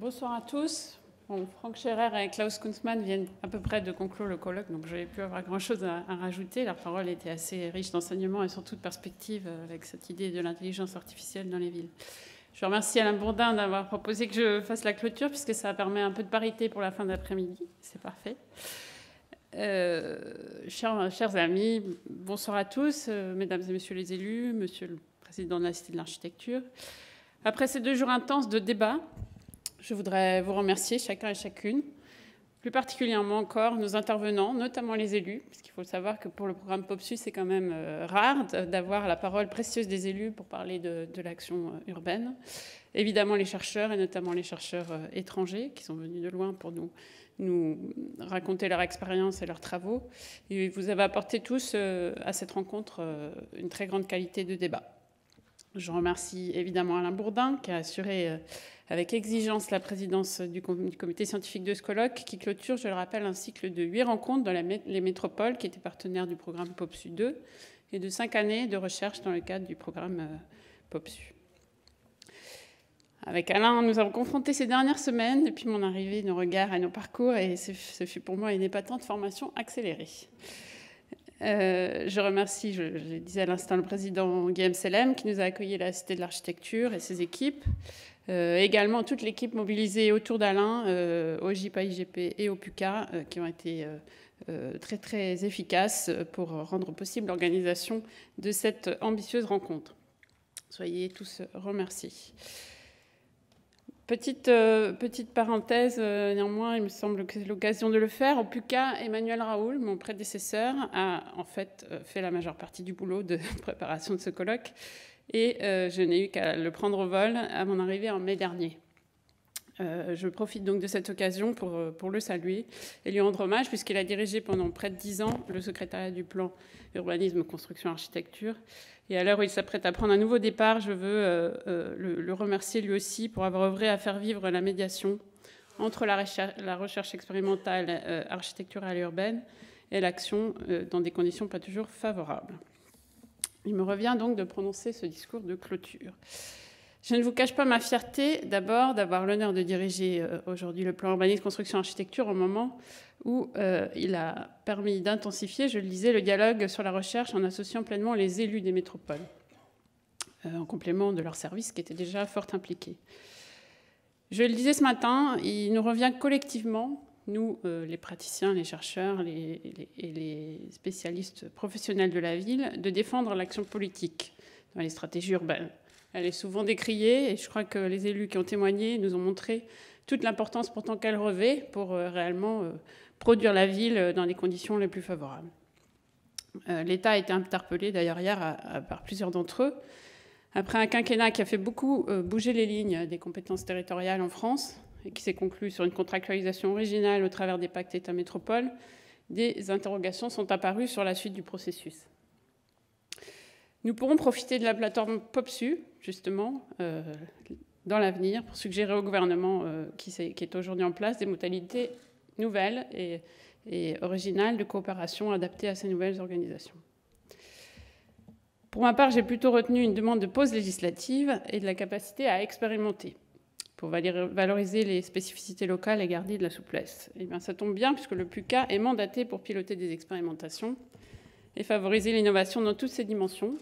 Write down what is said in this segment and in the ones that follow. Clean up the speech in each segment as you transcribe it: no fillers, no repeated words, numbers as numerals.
Bonsoir à tous. Bon, Franck Scherer et Klaus Kunzmann viennent à peu près de conclure le colloque, donc je n'ai plus avoir grand-chose à rajouter. Leur parole était assez riche d'enseignements et surtout de perspectives avec cette idée de l'intelligence artificielle dans les villes. Je remercie Alain Bourdin d'avoir proposé que je fasse la clôture, puisque ça permet un peu de parité pour la fin d'après-midi. C'est parfait. Chers amis, bonsoir à tous, mesdames et messieurs les élus, monsieur le président de la Cité de l'Architecture. Après ces 2 jours intenses de débat, je voudrais vous remercier chacun et chacune, plus particulièrement encore nos intervenants, notamment les élus, parce qu'il faut savoir que pour le programme POPSU, c'est quand même rare d'avoir la parole précieuse des élus pour parler de l'action urbaine. Évidemment les chercheurs, et notamment les chercheurs étrangers, qui sont venus de loin pour nous raconter leur expérience et leurs travaux. Et vous avez apporté tous à cette rencontre une très grande qualité de débat. Je remercie évidemment Alain Bourdin, qui a assuré avec exigence la présidence du comité scientifique de ce colloque, qui clôture, je le rappelle, un cycle de 8 rencontres dans les métropoles, qui étaient partenaires du programme POPSU 2, et de 5 années de recherche dans le cadre du programme POPSU. Avec Alain, nous avons confronté ces dernières semaines, depuis mon arrivée, nos regards et nos parcours, et ce fut pour moi une épatante formation accélérée. Je remercie, je le disais à l'instant, le président Guillaume Sellem, qui nous a accueillis à la Cité de l'Architecture et ses équipes. Également toute l'équipe mobilisée autour d'Alain, au JPA-IGP et au PUCA, qui ont été très très efficaces pour rendre possible l'organisation de cette ambitieuse rencontre. Soyez tous remerciés. Petite parenthèse, néanmoins, il me semble que c'est l'occasion de le faire. Au PUCA, Emmanuel Raoul, mon prédécesseur, a en fait fait la majeure partie du boulot de préparation de ce colloque. Et je n'ai eu qu'à le prendre au vol à mon arrivée en mai dernier. Je profite donc de cette occasion pour le saluer et lui rendre hommage, puisqu'il a dirigé pendant près de 10 ans le secrétariat du plan urbanisme, construction, architecture. Et à l'heure où il s'apprête à prendre un nouveau départ, je veux le remercier lui aussi pour avoir œuvré à faire vivre la médiation entre la recherche expérimentale architecturale et urbaine et l'action dans des conditions pas toujours favorables. Il me revient donc de prononcer ce discours de clôture. Je ne vous cache pas ma fierté, d'abord, d'avoir l'honneur de diriger aujourd'hui le plan urbanisme, construction, architecture au moment où il a permis d'intensifier, je le disais, le dialogue sur la recherche en associant pleinement les élus des métropoles, en complément de leurs services qui étaient déjà fort impliqués. Je le disais ce matin, il nous revient collectivement, nous, les praticiens, les chercheurs et les spécialistes professionnels de la ville, de défendre l'action politique dans les stratégies urbaines. Elle est souvent décriée et je crois que les élus qui ont témoigné nous ont montré toute l'importance pourtant qu'elle revêt pour réellement produire la ville dans les conditions les plus favorables. L'État a été interpellé d'ailleurs hier par plusieurs d'entre eux. Après un quinquennat qui a fait beaucoup bouger les lignes des compétences territoriales en France et qui s'est conclu sur une contractualisation originale au travers des pactes État-métropole, des interrogations sont apparues sur la suite du processus. Nous pourrons profiter de la plateforme POPSU, justement, dans l'avenir, pour suggérer au gouvernement qui est aujourd'hui en place des modalités nouvelles et originales de coopération adaptées à ces nouvelles organisations. Pour ma part, j'ai plutôt retenu une demande de pause législative et de la capacité à expérimenter pour valoriser les spécificités locales et garder de la souplesse. Et bien, ça tombe bien puisque le PUCA est mandaté pour piloter des expérimentations et favoriser l'innovation dans toutes ses dimensions,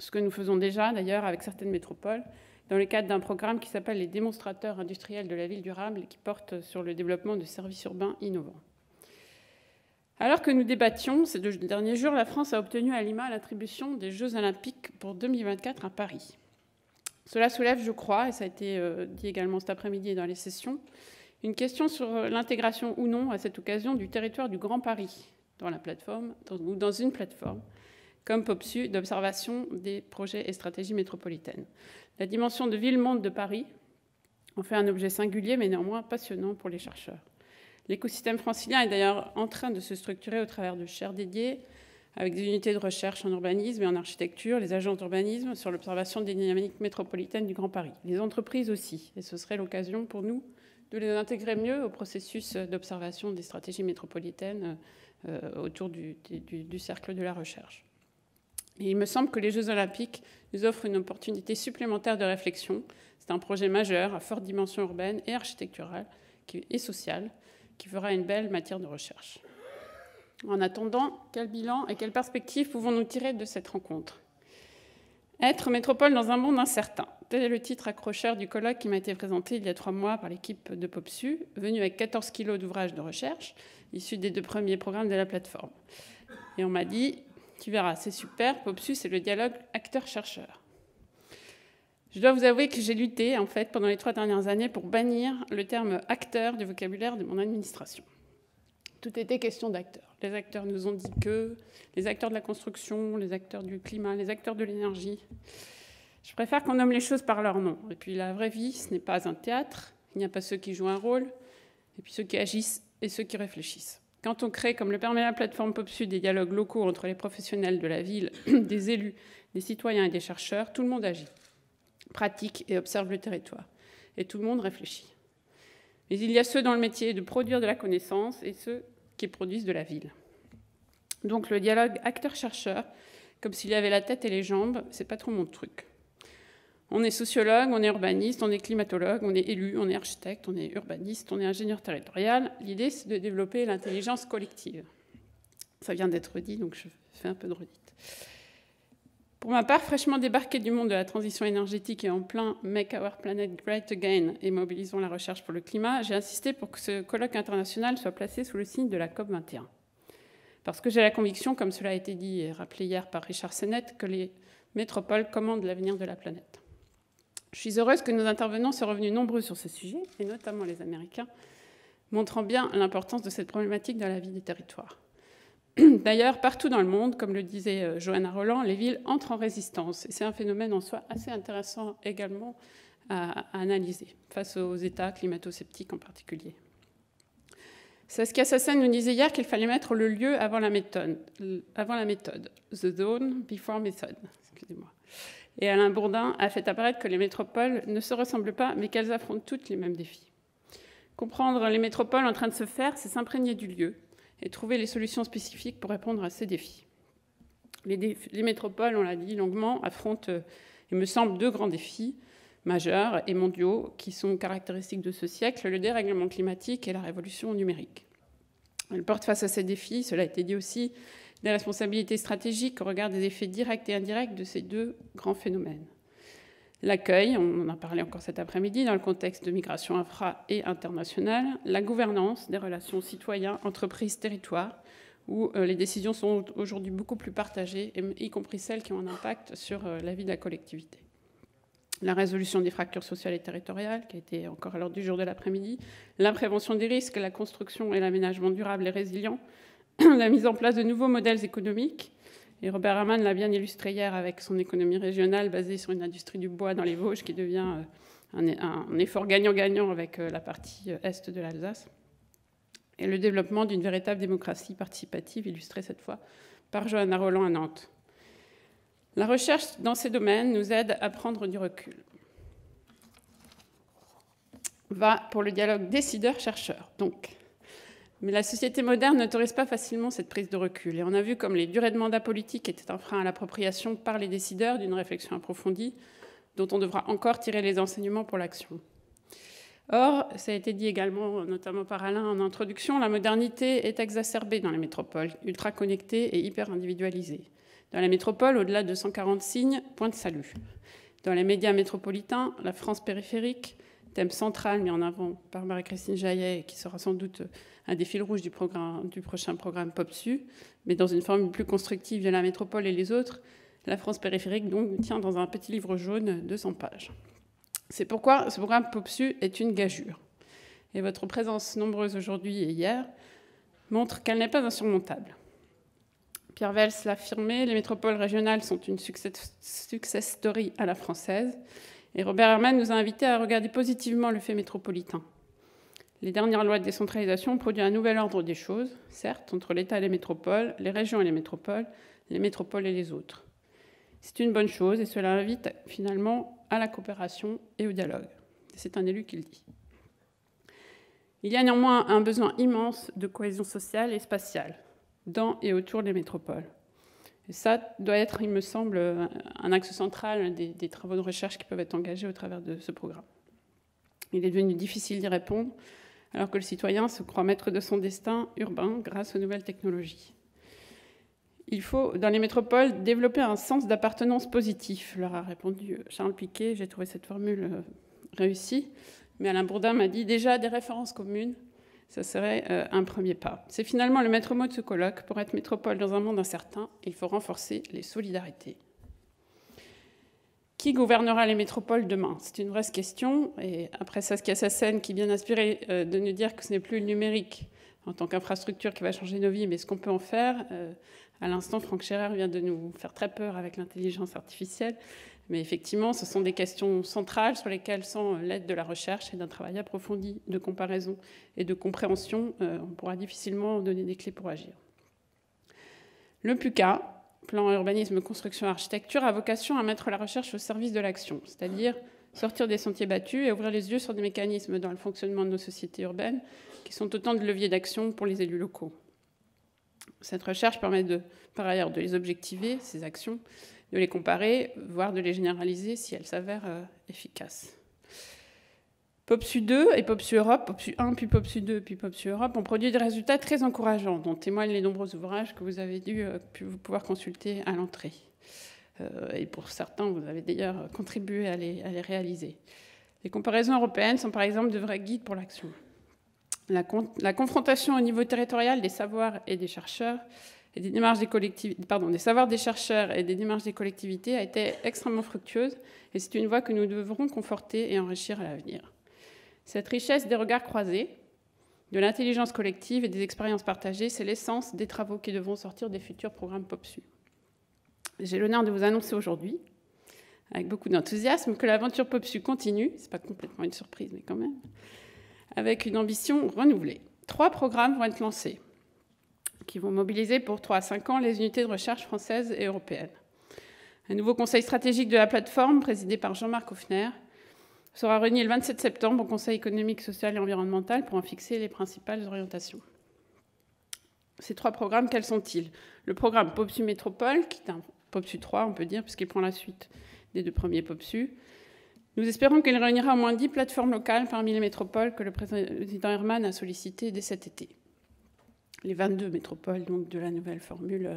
ce que nous faisons déjà d'ailleurs avec certaines métropoles, dans le cadre d'un programme qui s'appelle les démonstrateurs industriels de la ville durable et qui porte sur le développement de services urbains innovants. Alors que nous débattions ces 2 derniers jours, la France a obtenu à Lima l'attribution des Jeux Olympiques pour 2024 à Paris. Cela soulève, je crois, et ça a été dit également cet après-midi dans les sessions, une question sur l'intégration ou non à cette occasion du territoire du Grand Paris dans la plateforme, ou dans une plateforme, comme POPSU d'observation des projets et stratégies métropolitaines. La dimension de ville-monde de Paris en fait un objet singulier, mais néanmoins passionnant pour les chercheurs. L'écosystème francilien est d'ailleurs en train de se structurer au travers de chaires dédiées, avec des unités de recherche en urbanisme et en architecture, les agences d'urbanisme sur l'observation des dynamiques métropolitaines du Grand Paris. Les entreprises aussi, et ce serait l'occasion pour nous de les intégrer mieux au processus d'observation des stratégies métropolitaines autour du cercle de la recherche. Et il me semble que les Jeux Olympiques nous offrent une opportunité supplémentaire de réflexion, C'est un projet majeur à forte dimension urbaine et architecturale et sociale qui fera une belle matière de recherche. En attendant, quel bilan et quelles perspectives pouvons-nous tirer de cette rencontre ? Être métropole dans un monde incertain. Tel est le titre accrocheur du colloque qui m'a été présenté il y a 3 mois par l'équipe de POPSU, venue avec 14 kilos d'ouvrages de recherche, issus des 2 premiers programmes de la plateforme. Et on m'a dit, tu verras, c'est super, POPSU, c'est le dialogue acteur-chercheur. Je dois vous avouer que j'ai lutté, en fait, pendant les 3 dernières années pour bannir le terme acteur du vocabulaire de mon administration. Tout était question d'acteurs. Les acteurs nous ont dit que, les acteurs de la construction, les acteurs du climat, les acteurs de l'énergie. Je préfère qu'on nomme les choses par leur nom. Et puis la vraie vie, ce n'est pas un théâtre. Il n'y a pas ceux qui jouent un rôle, et puis ceux qui agissent et ceux qui réfléchissent. Quand on crée, comme le permet la plateforme POPSU, des dialogues locaux entre les professionnels de la ville, des élus, des citoyens et des chercheurs, tout le monde agit, pratique et observe le territoire. Et tout le monde réfléchit. Mais il y a ceux dans le métier de produire de la connaissance et ceux qui produisent de la ville. Donc le dialogue acteur-chercheur, comme s'il y avait la tête et les jambes, c'est pas trop mon truc. On est sociologue, on est urbaniste, on est climatologue, on est élu, on est architecte, on est urbaniste, on est ingénieur territorial. L'idée, c'est de développer l'intelligence collective. Ça vient d'être dit, donc je fais un peu de redite. Pour ma part, fraîchement débarquée du monde de la transition énergétique et en plein « Make our planet great again » et mobilisons la recherche pour le climat, j'ai insisté pour que ce colloque international soit placé sous le signe de la COP21. Parce que j'ai la conviction, comme cela a été dit et rappelé hier par Richard Sennett, que les métropoles commandent l'avenir de la planète. Je suis heureuse que nos intervenants soient revenus nombreux sur ce sujet, et notamment les Américains, montrant bien l'importance de cette problématique dans la vie des territoires. D'ailleurs, partout dans le monde, comme le disait Johanna Roland, les villes entrent en résistance. Et c'est un phénomène en soi assez intéressant également à analyser, face aux États climato-sceptiques en particulier. Saskia Sassen nous disait hier qu'il fallait mettre le lieu avant la méthode. The zone before method. Excusez-moi. Et Alain Bourdin a fait apparaître que les métropoles ne se ressemblent pas, mais qu'elles affrontent toutes les mêmes défis. Comprendre les métropoles en train de se faire, c'est s'imprégner du lieu et trouver les solutions spécifiques pour répondre à ces défis. Les métropoles, on l'a dit longuement, affrontent, il me semble, 2 grands défis majeurs et mondiaux qui sont caractéristiques de ce siècle, le dérèglement climatique et la révolution numérique. Elles portent face à ces défis, cela a été dit aussi, des responsabilités stratégiques au regard des effets directs et indirects de ces 2 grands phénomènes. L'accueil, on en a parlé encore cet après-midi, dans le contexte de migration infra et internationale, la gouvernance des relations citoyens, entreprises, territoires, où les décisions sont aujourd'hui beaucoup plus partagées, y compris celles qui ont un impact sur la vie de la collectivité. La résolution des fractures sociales et territoriales, qui a été encore à l'ordre du jour de l'après-midi, la prévention des risques, la construction et l'aménagement durable et résilient, la mise en place de nouveaux modèles économiques. Et Robert Herrmann l'a bien illustré hier avec son économie régionale basée sur une industrie du bois dans les Vosges qui devient un effort gagnant-gagnant avec la partie est de l'Alsace. Et le développement d'une véritable démocratie participative, illustrée cette fois par Johanna Roland à Nantes. La recherche dans ces domaines nous aide à prendre du recul. Va pour le dialogue décideur-chercheur, donc. Mais la société moderne n'autorise pas facilement cette prise de recul. Et on a vu comme les durées de mandat politique étaient un frein à l'appropriation par les décideurs d'une réflexion approfondie dont on devra encore tirer les enseignements pour l'action. Or, ça a été dit également, notamment par Alain en introduction, la modernité est exacerbée dans les métropoles, ultra connectées et hyper individualisées. Dans les métropoles, au-delà de 140 signes, point de salut. Dans les médias métropolitains, la France périphérique, thème central mis en avant par Marie-Christine Jaillet, qui sera sans doute un des fils rouges du prochain programme POPSU, mais dans une forme plus constructive de la métropole et les autres, la France périphérique donc tient dans un petit livre jaune de 100 pages. C'est pourquoi ce programme POPSU est une gageure. Et votre présence nombreuse aujourd'hui et hier montre qu'elle n'est pas insurmontable. Pierre Vels l'a affirmé, les métropoles régionales sont une success story à la française. Et Robert Herrmann nous a invités à regarder positivement le fait métropolitain. Les dernières lois de décentralisation ont produit un nouvel ordre des choses, certes, entre l'État et les métropoles, les régions et les métropoles et les autres. C'est une bonne chose et cela invite finalement à la coopération et au dialogue. C'est un élu qui le dit. Il y a néanmoins un besoin immense de cohésion sociale et spatiale dans et autour des métropoles. Et ça doit être, il me semble, un axe central des travaux de recherche qui peuvent être engagés au travers de ce programme. Il est devenu difficile d'y répondre, alors que le citoyen se croit maître de son destin urbain grâce aux nouvelles technologies. Il faut, dans les métropoles, développer un sens d'appartenance positif, leur a répondu Charles Piquet. J'ai trouvé cette formule réussie. Mais Alain Bourdin m'a dit déjà des références communes, ça serait un premier pas. C'est finalement le maître mot de ce colloque. Pour être métropole dans un monde incertain, il faut renforcer les solidarités. Qui gouvernera les métropoles demain? C'est une vraie question. Et après Saskia Sassen, qui est bien inspirée de nous dire que ce n'est plus le numérique en tant qu'infrastructure qui va changer nos vies, mais ce qu'on peut en faire. À l'instant, Franck Scherer vient de nous faire très peur avec l'intelligence artificielle. Mais effectivement, ce sont des questions centrales sur lesquelles, sans l'aide de la recherche et d'un travail approfondi de comparaison et de compréhension, on pourra difficilement donner des clés pour agir. Le PUCA, Plan Urbanisme, Construction, Architecture, a vocation à mettre la recherche au service de l'action, c'est-à-dire sortir des sentiers battus et ouvrir les yeux sur des mécanismes dans le fonctionnement de nos sociétés urbaines qui sont autant de leviers d'action pour les élus locaux. Cette recherche permet par ailleurs de les objectiver, ces actions, de les comparer, voire de les généraliser si elles s'avèrent efficaces. POPSU 2 et POPSU Europe, POPSU 1 puis POPSU 2 puis POPSU Europe ont produit des résultats très encourageants, dont témoignent les nombreux ouvrages que vous avez dû pouvoir consulter à l'entrée. Et pour certains, vous avez d'ailleurs contribué à les réaliser. Les comparaisons européennes sont par exemple de vrais guides pour l'action. La confrontation au niveau territorial des savoirs et des chercheurs et des démarches des savoirs des chercheurs et des démarches des collectivités a été extrêmement fructueuse et c'est une voie que nous devrons conforter et enrichir à l'avenir. Cette richesse des regards croisés, de l'intelligence collective et des expériences partagées, c'est l'essence des travaux qui devront sortir des futurs programmes POPSU. J'ai l'honneur de vous annoncer aujourd'hui, avec beaucoup d'enthousiasme, que l'aventure POPSU continue, c'est pas complètement une surprise, mais quand même, avec une ambition renouvelée. 3 programmes vont être lancés, qui vont mobiliser pour 3 à 5 ans les unités de recherche françaises et européennes. Un nouveau conseil stratégique de la plateforme, présidé par Jean-Marc Hoffner, sera réuni le 27 septembre au Conseil économique, social et environnemental pour en fixer les principales orientations. Ces 3 programmes, quels sont-ils? Le programme POPSU Métropole, qui est un POPSU 3, on peut dire, puisqu'il prend la suite des 2 premiers POPSU. Nous espérons qu'il réunira au moins 10 plateformes locales parmi les métropoles que le président Herman a sollicitées dès cet été. Les 22 métropoles donc, de la nouvelle formule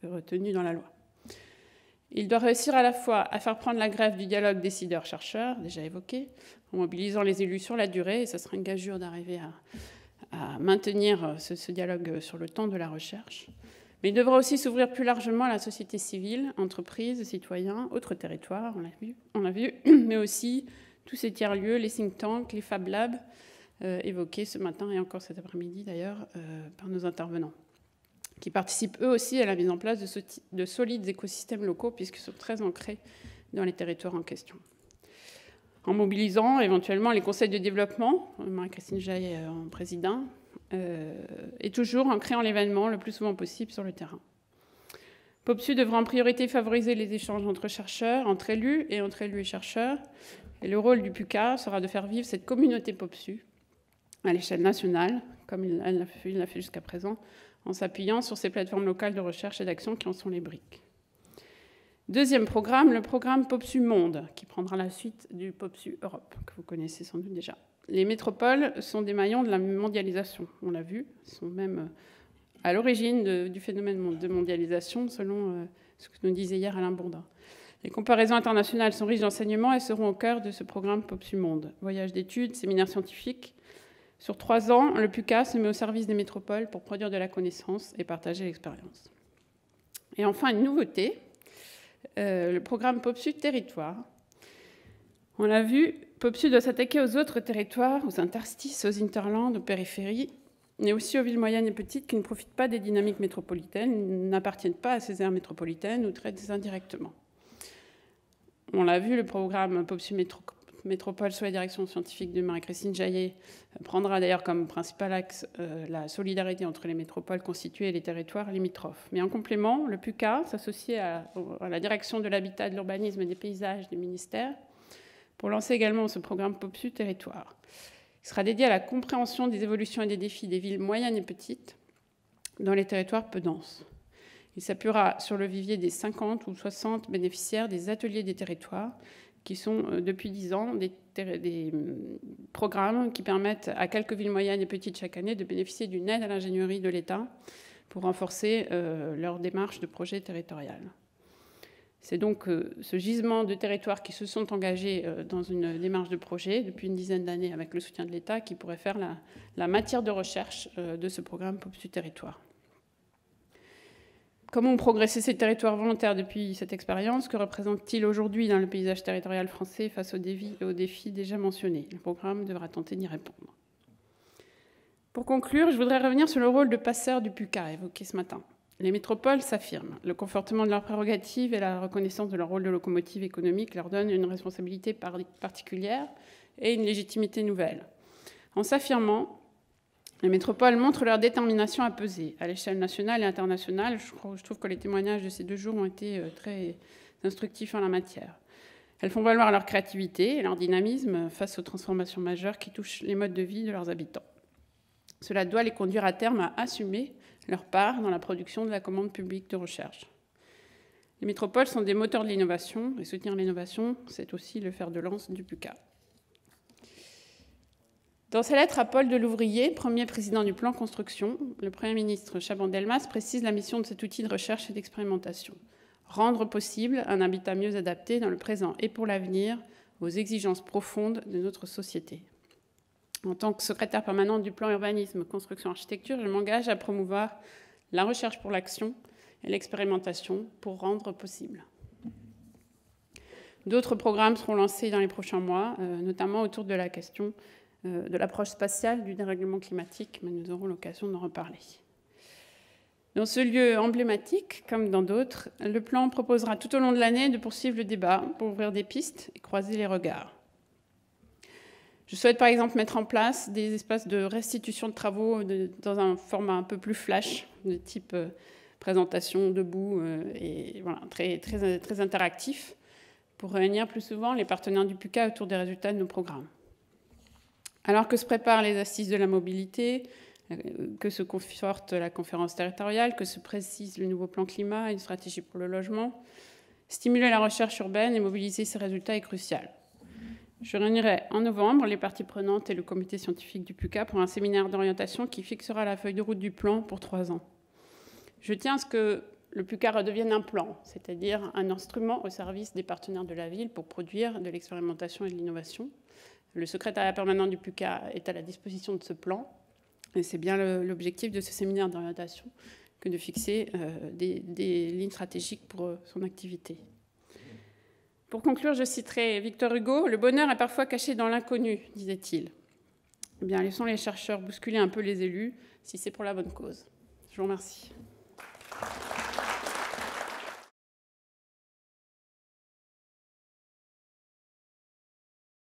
retenue dans la loi. Il doit réussir à la fois à faire prendre la grève du dialogue décideurs-chercheurs, déjà évoqué, en mobilisant les élus sur la durée, et ce sera une gageure d'arriver à maintenir ce dialogue sur le temps de la recherche. Mais il devra aussi s'ouvrir plus largement à la société civile, entreprises, citoyens, autres territoires, on l'a vu, mais aussi tous ces tiers-lieux, les think tanks, les Fab Labs, évoqués ce matin et encore cet après-midi d'ailleurs par nos intervenants, qui participent eux aussi à la mise en place de solides écosystèmes locaux puisqu'ils sont très ancrés dans les territoires en question. En mobilisant éventuellement les conseils de développement, Marie-Christine Jaillet en président, et toujours en créant l'événement le plus souvent possible sur le terrain. POPSU devra en priorité favoriser les échanges entre chercheurs, entre élus et chercheurs, et le rôle du PUCA sera de faire vivre cette communauté POPSU à l'échelle nationale, comme il l'a fait jusqu'à présent, en s'appuyant sur ces plateformes locales de recherche et d'action qui en sont les briques. Deuxième programme, le programme POPSU Monde, qui prendra la suite du POPSU Europe, que vous connaissez sans doute déjà. Les métropoles sont des maillons de la mondialisation, on l'a vu, sont même à l'origine du phénomène de mondialisation, selon ce que nous disait hier Alain Bourdin. Les comparaisons internationales sont riches d'enseignements et seront au cœur de ce programme POPSU Monde. Voyages d'études, séminaires scientifiques. Sur 3 ans, le PUCA se met au service des métropoles pour produire de la connaissance et partager l'expérience. Et enfin, une nouveauté, le programme POPSU Territoire. On l'a vu, POPSU doit s'attaquer aux autres territoires, aux interstices, aux interlands, aux périphéries, mais aussi aux villes moyennes et petites qui ne profitent pas des dynamiques métropolitaines, n'appartiennent pas à ces aires métropolitaines ou traitent indirectement. On l'a vu, le programme POPSU Métropole sous la direction scientifique de Marie-Christine Jaillet prendra d'ailleurs comme principal axe la solidarité entre les métropoles constituées et les territoires limitrophes. Mais en complément, le PUCA s'associe à la direction de l'habitat, de l'urbanisme et des paysages du ministère pour lancer également ce programme POPSU Territoire. Il sera dédié à la compréhension des évolutions et des défis des villes moyennes et petites dans les territoires peu denses. Il s'appuiera sur le vivier des 50 ou 60 bénéficiaires des ateliers des territoires, qui sont depuis 10 ans des programmes qui permettent à quelques villes moyennes et petites chaque année de bénéficier d'une aide à l'ingénierie de l'État pour renforcer leur démarche de projet territorial. C'est donc ce gisement de territoires qui se sont engagés dans une démarche de projet depuis une dizaine d'années avec le soutien de l'État qui pourrait faire la matière de recherche de ce programme POPSU Territoire. Comment ont progressé ces territoires volontaires depuis cette expérience? Que représentent-ils aujourd'hui dans le paysage territorial français face aux défis déjà mentionnés? Le programme devra tenter d'y répondre. Pour conclure, je voudrais revenir sur le rôle de passeur du PUCA évoqué ce matin. Les métropoles s'affirment. Le confortement de leurs prérogatives et la reconnaissance de leur rôle de locomotive économique leur donnent une responsabilité particulière et une légitimité nouvelle. En s'affirmant, les métropoles montrent leur détermination à peser à l'échelle nationale et internationale. Je trouve que les témoignages de ces 2 jours ont été très instructifs en la matière. Elles font valoir leur créativité et leur dynamisme face aux transformations majeures qui touchent les modes de vie de leurs habitants. Cela doit les conduire à terme à assumer leur part dans la production de la commande publique de recherche. Les métropoles sont des moteurs de l'innovation, et soutenir l'innovation, c'est aussi le fer de lance du PUCA. Dans sa lettre à Paul Delouvrier, premier président du plan construction, le Premier ministre Chaban-Delmas précise la mission de cet outil de recherche et d'expérimentation. Rendre possible un habitat mieux adapté dans le présent et pour l'avenir aux exigences profondes de notre société. En tant que secrétaire permanente du plan urbanisme, construction, architecture, je m'engage à promouvoir la recherche pour l'action et l'expérimentation pour rendre possible. D'autres programmes seront lancés dans les prochains mois, notamment autour de la question de l'approche spatiale du dérèglement climatique, mais nous aurons l'occasion d'en reparler. Dans ce lieu emblématique, comme dans d'autres, le plan proposera tout au long de l'année de poursuivre le débat pour ouvrir des pistes et croiser les regards. Je souhaite par exemple mettre en place des espaces de restitution de travaux dans un format un peu plus flash, de type présentation debout et voilà, très interactif, pour réunir plus souvent les partenaires du PUCA autour des résultats de nos programmes. Alors que se préparent les assises de la mobilité, que se conforte la conférence territoriale, que se précise le nouveau plan climat et une stratégie pour le logement, stimuler la recherche urbaine et mobiliser ces résultats est crucial. Je réunirai en novembre les parties prenantes et le comité scientifique du PUCA pour un séminaire d'orientation qui fixera la feuille de route du plan pour 3 ans. Je tiens à ce que le PUCA redevienne un plan, c'est-à-dire un instrument au service des partenaires de la ville pour produire de l'expérimentation et de l'innovation. Le secrétariat permanent du PUCA est à la disposition de ce plan, et c'est bien l'objectif de ce séminaire d'orientation que de fixer des lignes stratégiques pour son activité. Pour conclure, je citerai Victor Hugo. « Le bonheur est parfois caché dans l'inconnu », disait-il. Eh bien, laissons les chercheurs bousculer un peu les élus, si c'est pour la bonne cause. Je vous remercie.